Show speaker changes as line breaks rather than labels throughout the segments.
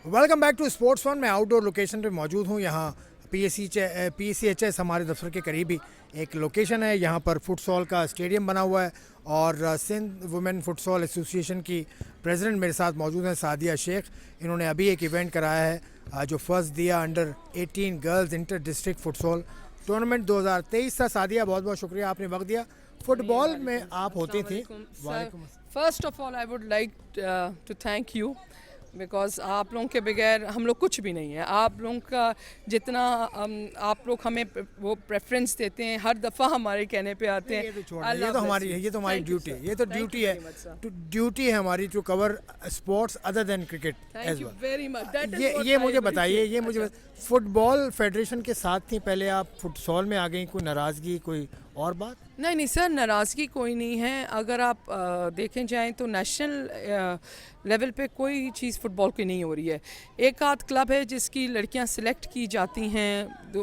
Welcome back to sports one. मैं outdoor location पे मौजूद हूँ। यहाँ PSCHS हमारे दफ्तर के करीब ही एक लोकेशन है। यहाँ पर फुटसॉल का स्टेडियम बना हुआ है और सिंध वुमेन फुटसॉल एसोसिएशन की प्रेसिडेंट मेरे साथ मौजूद हैं, सादिया शेख। इन्होंने अभी एक इवेंट कराया है जो फर्स्ट दिया under 18 girls inter district futsal tournament 2023 था। सादिया, बहुत बहुत शुक्रिया, आपने वक्त दिया। फुटबॉल में आप होती थी।
First of all I would like to thank you because आप लोगों के बगैर हम लोग कुछ भी नहीं है। आप लोगों का जितना आप लोग हमें वो प्रेफरेंस देते हैं, हर दफ़ा हमारे कहने पे आते हैं।
ये तो हमारी ड्यूटी है। ये तो ड्यूटी है, ड्यूटी है हमारी to cover sports other than cricket as well.
Very much.
ये मुझे बताइए, फुटबॉल फेडरेशन के साथ थी पहले, आप फुटसॉल में आ गई, कोई नाराज़गी, कोई और बात?
नहीं सर, नाराज़गी कोई नहीं है। अगर आप देखें जाएं तो नेशनल लेवल पे कोई चीज़ फ़ुटबॉल की नहीं हो रही है। एक आध क्लब है जिसकी लड़कियां सिलेक्ट की जाती हैं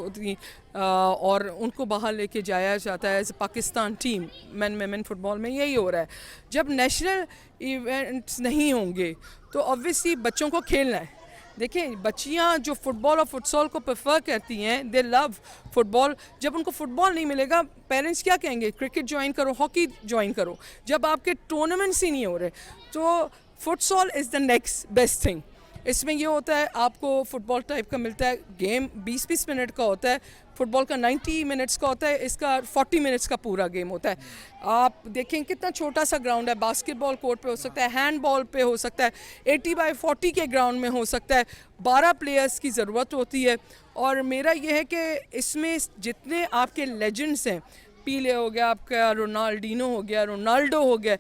और उनको बाहर लेके जाया जाता है as Pakistan team. Main football में यही हो रहा है। जब नेशनल इवेंट्स नहीं होंगे तो ऑब्वियसली बच्चों को खेलना है। देखिए, बच्चियां जो फुटबॉल और फुटसॉल को प्रेफर करती हैं, दे लव फुटबॉल। जब उनको फुटबॉल नहीं मिलेगा, पेरेंट्स क्या कहेंगे? क्रिकेट ज्वाइन करो, हॉकी ज्वाइन करो। जब आपके टूर्नामेंट्स ही नहीं हो रहे तो futsal is the next best thing. इसमें ये होता है, आपको फुटबॉल टाइप का मिलता है, गेम 20-20 मिनट का होता है, फुटबॉल का 90 मिनट्स का होता है, इसका 40 मिनट्स का पूरा गेम होता है। आप देखें कितना छोटा सा ग्राउंड है। बास्केटबॉल कोर्ट पे हो सकता है, हैंड बॉल पे हो सकता है, 80x40 के ग्राउंड में हो सकता है। 12 प्लेयर्स की ज़रूरत होती है। और मेरा ये है कि इसमें जितने आपके लेजेंड्स हैं, पीले हो गया, आपका रोनाल्डिनो हो गया, रोनाल्डो हो गया,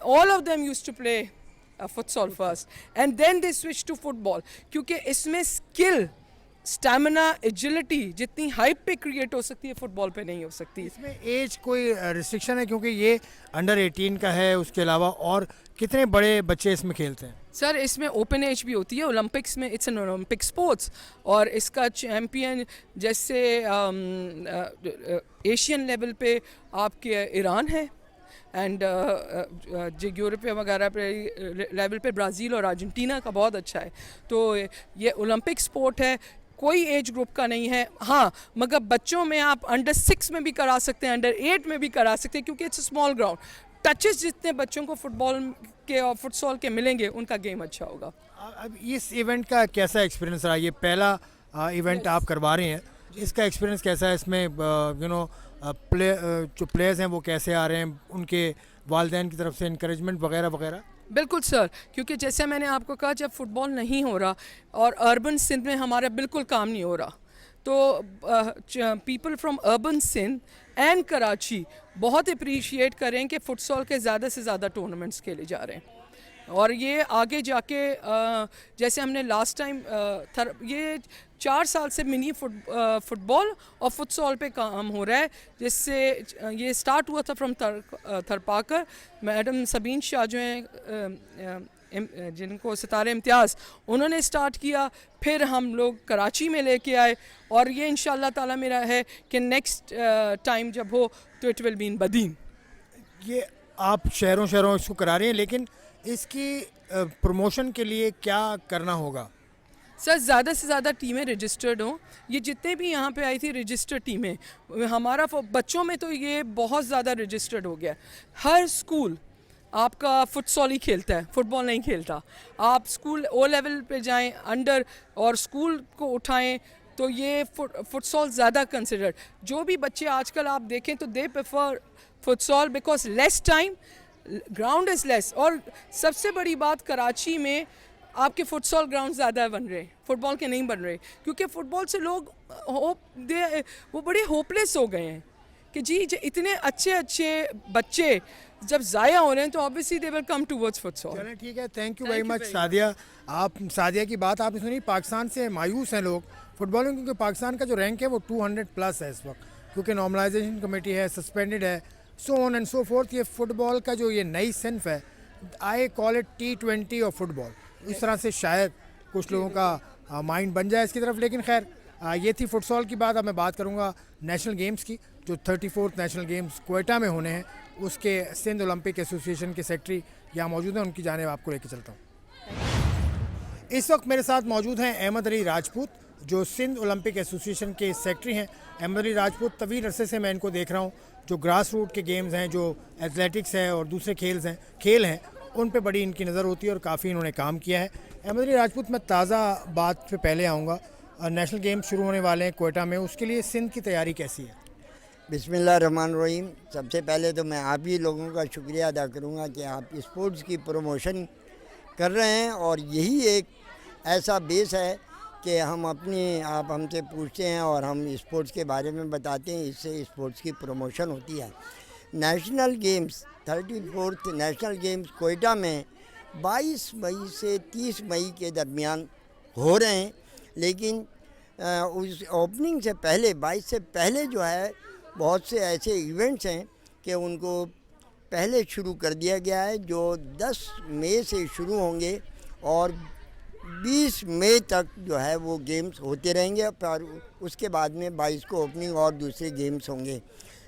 all of them used to play futsal first and then they switch to football. क्योंकि इसमें स्किल, स्टैमिना, एजिलिटी जितनी हाइप पे क्रिएट हो सकती है, फुटबॉल पे नहीं हो सकती।
इसमें एज कोई रिस्ट्रिक्शन है? क्योंकि ये अंडर 18 का है, उसके अलावा और कितने बड़े बच्चे इसमें खेलते हैं?
सर, इसमें ओपन एज भी होती है। ओलंपिक्स में इट्स एन ओलंपिक स्पोर्ट्स और इसका चैम्पियन जैसे एशियन लेवल पे आपके ईरान है एंड यूरोपियन वगैरह पे लेवल पे ब्राज़ील और अर्जेंटीना का बहुत अच्छा है। तो ये ओलंपिक स्पोर्ट है, कोई एज ग्रुप का नहीं है। हाँ, मगर बच्चों में आप अंडर 6 में भी करा सकते हैं, अंडर 8 में भी करा सकते हैं, क्योंकि इट्स स्मॉल ग्राउंड। टचेस जितने बच्चों को फुटबॉल के और फुटसॉल के मिलेंगे, उनका गेम अच्छा होगा।
अब इस इवेंट का कैसा एक्सपीरियंस रहा? ये पहला इवेंट आप करवा रहे हैं, इसका एक्सपीरियंस कैसा है? इसमें जो प्लेयर्स हैं वो कैसे आ रहे हैं, उनके वालिदैन की तरफ से इंकरेजमेंट वगैरह वगैरह?
बिल्कुल सर, क्योंकि जैसे मैंने आपको कहा, जब फुटबॉल नहीं हो रहा और अर्बन सिंध में हमारा बिल्कुल काम नहीं हो रहा, तो people from urban Sindh and Karachi बहुत अप्रिशिएट करें कि फुटसॉल के ज़्यादा से ज़्यादा टूर्नामेंट्स खेले जा रहे हैं। और ये आगे जाके जैसे हमने लास्ट टाइम ये 4 साल से मिनी फुटबॉल और फुटसॉल पे काम हो रहा है, जिससे ये स्टार्ट हुआ था फ्रॉम थरपाकर। मैडम सबीन शाह जो हैं, जिनको सितारे इम्तियाज़, उन्होंने स्टार्ट किया, फिर हम लोग कराची में लेके आए, और ये इंशाल्लाह ताला मेरा है कि नेक्स्ट टाइम जब हो तो it will be in Badin.
ये आप शहरों इसको करा रहे हैं, लेकिन इसकी प्रमोशन के लिए क्या करना होगा?
सर, ज़्यादा से ज़्यादा टीमें रजिस्टर्ड हों। ये जितने भी यहाँ पे आई थी रजिस्टर्ड टीमें, हमारा बच्चों में तो ये बहुत ज़्यादा रजिस्टर्ड हो गया। हर स्कूल आपका फुटसॉल ही खेलता है, फुटबॉल नहीं खेलता। आप स्कूल ओ लेवल पे जाएं, अंडर और स्कूल को उठाएं, तो ये फुटसॉल ज़्यादा कंसिडर्ड। जो भी बच्चे आजकल आप देखें तो they prefer futsal because less time, ground is less. और सबसे बड़ी बात, कराची में आपके फुटसॉल ग्राउंड ज़्यादा बन रहे हैं, फुटबॉल के नहीं बन रहे, क्योंकि फुटबॉल से लोग वो बड़े होपलेस हो गए हैं कि जी इतने अच्छे बच्चे जब ज़ाया हो रहे हैं तो obviously they will come towards futsal.
चलें, ठीक है, thank you very much Sadia. Sadia की बात आपने सुनी। पाकिस्तान से मायूस हैं लोग फुटबॉल में, क्योंकि पाकिस्तान का जो रैंक है वो 200+ है इस वक्त, क्योंकि नॉर्मलाइजेशन कमेटी है, सस्पेंडेड है, so on and so fourth. ये फुटबॉल का जो ये नई सिन्फ है, आई कॉल इट T20 और फुटबॉल। इस तरह से शायद कुछ लोगों का माइंड बन जाए इसकी तरफ। लेकिन खैर, ये थी फुटसॉल की बात। अब मैं बात करूँगा नेशनल गेम्स की, जो 34th नेशनल गेम्स क्वेटा में होने हैं। उसके सिंध ओलंपिक एसोसिएशन के सेक्रेटरी यहाँ मौजूद हैं, उनकी जानिब आपको लेके चलता हूँ। اس وقت میرے ساتھ موجود ہیں احمد علی راجپوت جو سندھ اولمپک ایسوسیشن کے سیکرٹری ہیں. احمد علی راجپوت طویل عرصے سے میں ان کو دیکھ رہا ہوں, جو گراس روٹ کے گیمز ہیں, جو ایتھلیٹکس ہے اور دوسرے کھیل ہیں ان پہ بڑی ان کی نظر ہوتی ہے اور کافی انہوں نے کام کیا ہے. احمد علی راجپوت, میں تازہ بات پہ پہلے آؤں گا. نیشنل گیمز شروع ہونے والے ہیں کوئٹہ میں, اس کے لیے سندھ کی تیاری کیسی ہے؟
بسم اللہ الرحمن الرحیم. سب سے پہلے تو میں آپ ہی لوگوں کا شکریہ ادا کروں گا کہ آپ اسپورٹس کی پروموشن کر رہے ہیں, اور یہی ایک ایسا بیس ہے کہ آپ ہم سے پوچھتے ہیں اور ہم اسپورٹس کے بارے میں بتاتے ہیں, اس سے اسپورٹس کی پروموشن ہوتی ہے. National games 34 national games Quetta میں 22 مئی سے 30 مئی کے درمیان ہو رہے ہیں, لیکن اس اوپننگ سے پہلے 22 سے پہلے جو ہے بہت سے ایسے ایونٹس ہیں کہ ان کو پہلے شروع کر دیا گیا ہے, جو 10 مئی سے شروع ہوں گے اور 20 مئی تک جو ہے وہ گیمز ہوتے رہیں گے, پر اس کے بعد میں 22 کو اوپننگ اور دوسرے گیمز ہوں گے.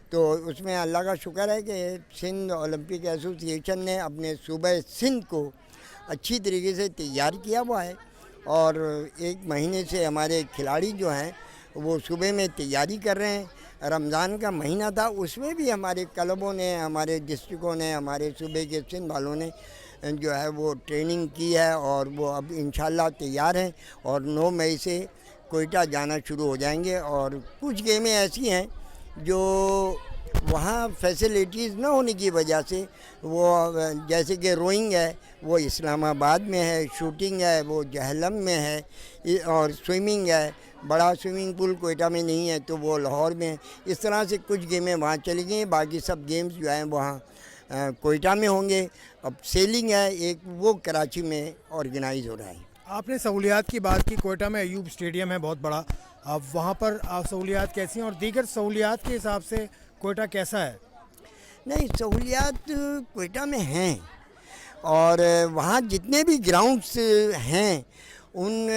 تو اس میں اللہ کا شکر ہے کہ سندھ اولمپک ایسوسیشن نے اپنے صوبہ سندھ کو اچھی طریقے سے تیار کیا ہوا ہے, اور 1 مہینے سے ہمارے کھلاڑی جو ہیں وہ صوبے میں تیاری کر رہے ہیں. رمضان کا مہینہ تھا, اس میں بھی ہمارے کلبوں نے, ہمارے ڈسٹرکوں نے, ہمارے صوبے کے سندھ والوں نے جو ہے وہ ٹریننگ کی ہے, اور وہ اب انشاءاللہ تیار ہیں اور 9 مئی سے کوئٹہ جانا شروع ہو جائیں گے. اور کچھ گیمیں ایسی ہیں جو وہاں فیسلٹیز نہ ہونے کی وجہ سے, وہ جیسے کہ روئنگ ہے وہ اسلام آباد میں ہے, شوٹنگ ہے وہ جہلم میں ہے, اور سوئمنگ ہے, بڑا سوئمنگ پول کوئٹہ میں نہیں ہے تو وہ لاہور میں ہے. اس طرح سے کچھ گیمیں وہاں چلی گئی ہیں, باقی سب گیمز جو ہیں وہاں کوئٹہ میں ہوں گے. اب سیلنگ ہے ایک, وہ کراچی میں آرگنائز ہو رہا ہے.
آپ نے سہولیات کی بات کی, کوئٹہ میں ایوب اسٹیڈیم ہے بہت بڑا, اب وہاں پر سہولیات کیسی ہیں اور دیگر سہولیات کے حساب سے کوئٹہ کیسا ہے؟
نہیں, سہولیات کوئٹہ میں ہیں, اور وہاں جتنے بھی گراؤنڈس ہیں ان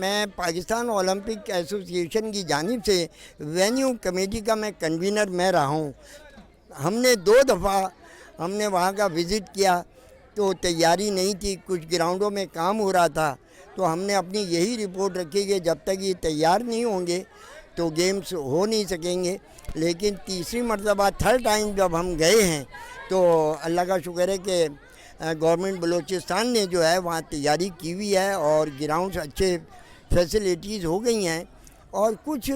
میں پاکستان اولمپک ایسوسیشن کی جانب سے وینیو کمیٹی کا میں کنوینر میں رہا ہوں. ہم نے 2 دفعہ ہم نے وہاں کا وزٹ کیا تو تیاری نہیں تھی, کچھ گراؤنڈوں میں کام ہو رہا تھا, تو ہم نے اپنی یہی رپورٹ رکھی کہ جب تک یہ تیار نہیں ہوں گے تو گیمز ہو نہیں سکیں گے. لیکن تیسری مرتبہ 3rd ٹائم جب ہم گئے ہیں تو اللہ کا شکر ہے کہ گورنمنٹ بلوچستان نے جو ہے وہاں تیاری کی ہوئی ہے, اور گراؤنڈس اچھے فیسلٹیز ہو گئی ہیں, اور کچھ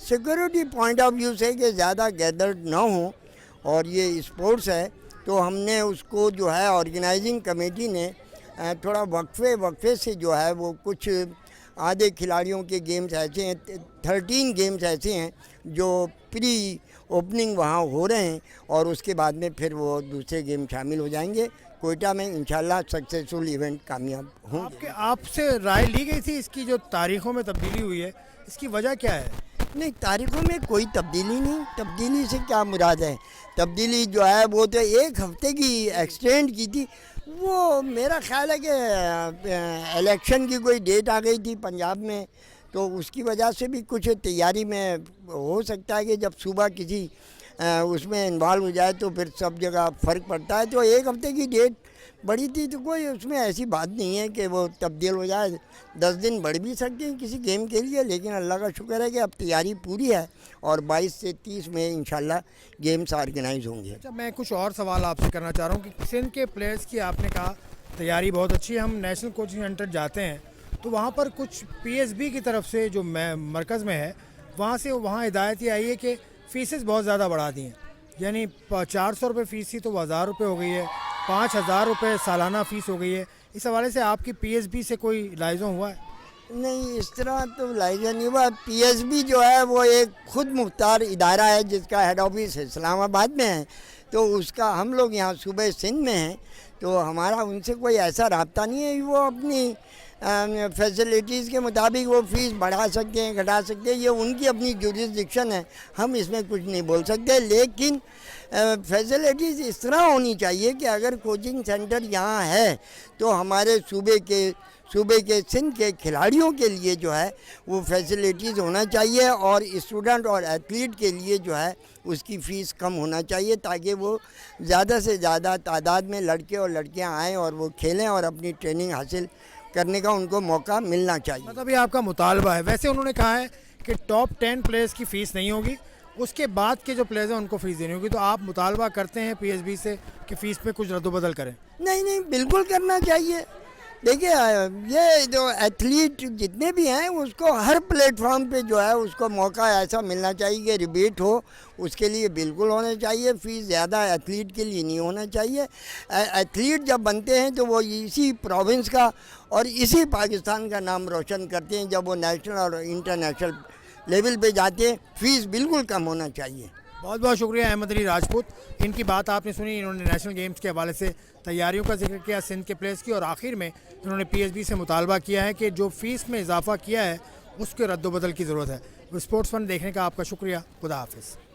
سیکورٹی پوائنٹ آف ویو سے کہ زیادہ گیدرڈ نہ ہوں, اور یہ اسپورٹس ہے تو ہم نے اس کو جو ہے آرگنائزنگ کمیٹی نے تھوڑا وقفے سے جو ہے وہ کچھ آدھے کھلاڑیوں کے گیمز ایسے ہیں, 13 گیمز ایسے ہیں جو پری اوپننگ وہاں ہو رہے ہیں, اور اس کے بعد میں پھر وہ دوسرے گیم شامل ہو جائیں گے. کوئٹہ میں انشاءاللہ سکسیسفل ایونٹ کامیاب ہوں گے.
آپ سے رائے لی گئی تھی اس کی جو تاریخوں میں تبدیلی ہوئی ہے, اس کی وجہ کیا ہے؟
نہیں, تاریخوں میں کوئی تبدیلی نہیں. تبدیلی سے کیا مراد ہے؟ تبدیلی جو ہے وہ تو 1 ہفتے کی ایکسٹینڈ کی تھی. وہ میرا خیال ہے کہ الیکشن کی کوئی ڈیٹ آ گئی تھی پنجاب میں, تو اس کی وجہ سے بھی کچھ تیاری میں ہو سکتا ہے کہ جب صوبہ کسی اس میں انوالو ہو جائے تو پھر سب جگہ فرق پڑتا ہے. تو 1 ہفتے کی ڈیٹ بڑی تھی, تو کوئی اس میں ایسی بات نہیں ہے کہ وہ تبدیل ہو جائے. 10 دن بڑھ بھی سکتے ہیں کسی گیم کے لیے, لیکن اللہ کا شکر ہے کہ اب تیاری پوری ہے, اور 22 سے 30 میں انشاءاللہ گیمز آرگنائز ہوں گے.
اچھا, میں کچھ اور سوال آپ سے کرنا چاہ رہا ہوں کہ سندھ کے پلیئرس کی آپ نے کہا تیاری بہت اچھی ہے. ہم نیشنل کوچنگ سینٹر جاتے ہیں تو وہاں پر کچھ PSB کی طرف سے جو مرکز میں ہے وہاں ہدایت یہ آئی ہے کہ فیسز بہت زیادہ بڑھا دی ہیں, یعنی 400 روپے فیس تھی تو 1000 روپے ہو گئی ہے, 5000 روپے سالانہ فیس ہو گئی ہے. اس حوالے سے آپ کی PSB سے کوئی لائزوں ہوا ہے؟
نہیں, اس طرح تو لائزہ نہیں ہوا. PSB جو ہے وہ ایک خود مختار ادارہ ہے جس کا ہیڈ آفس اسلام آباد میں ہے, تو اس کا ہم لوگ یہاں صوبہ سندھ میں ہیں, تو ہمارا ان سے کوئی ایسا رابطہ نہیں ہے. وہ اپنی فیسلٹیز کے مطابق وہ فیس بڑھا سکتے ہیں, گھٹا سکتے ہیں, یہ ان کی اپنی جوریسڈکشن ہے, ہم اس میں کچھ نہیں بول سکتے. لیکن فیسلٹیز اس طرح ہونی چاہیے کہ اگر کوچنگ سینٹر یہاں ہے تو ہمارے صوبے کے سندھ کے کھلاڑیوں کے لیے جو ہے وہ فیسلٹیز ہونا چاہیے, اور اسٹوڈنٹ اور ایتھلیٹ کے لیے جو ہے اس کی فیس کم ہونا چاہیے, تاکہ وہ زیادہ سے زیادہ تعداد میں لڑکے اور لڑکیاں آئیں اور وہ کھیلیں اور اپنی ٹریننگ حاصل کرنے کا ان کو موقع ملنا چاہیے.
मतलब ये आपका मुतालबा है. वैसे उन्होंने कहा है कि टॉप 10 प्लेयर्स की फ़ीस नहीं होगी, उसके बाद के जो प्लेयर्स हैं उनको फ़ीस देनी होगी. तो आप मुतालबा करते हैं पीएसबी से कि फ़ीस पे कुछ रद्दोबदल करें?
नहीं, बिल्कुल करना चाहिए. देखिए ये जो एथलीट जितने भी हैं उसको हर प्लेटफॉर्म पे जो है उसको मौका ऐसा मिलना चाहिए कि रिबेट हो, उसके लिए बिल्कुल होना चाहिए. फ़ीस ज़्यादा एथलीट के लिए नहीं होना चाहिए. एथलीट जब बनते हैं तो वो इसी प्रोविंस का और इसी पाकिस्तान का नाम रोशन करते हैं. जब वो नेशनल और इंटरनेशनल लेवल पे जाते हैं फ़ीस बिल्कुल कम होना चाहिए.
बहुत बहुत शुक्रिया अहमद अली राजपूत. इनकी बात आपने सुनी. इन्होंने नेशनल गेम्स के हवाले से तैयारियों का जिक्र किया सिंध के प्लेयर्स की, और आखिर में इन्होंने पीएसबी से मुतालबा किया है कि जो फ़ीस में इजाफा किया है उसके रद्दोबदल की ज़रूरत है. स्पोर्ट्स फन देखने का आपका शुक्रिया. खुदा हाफिज़.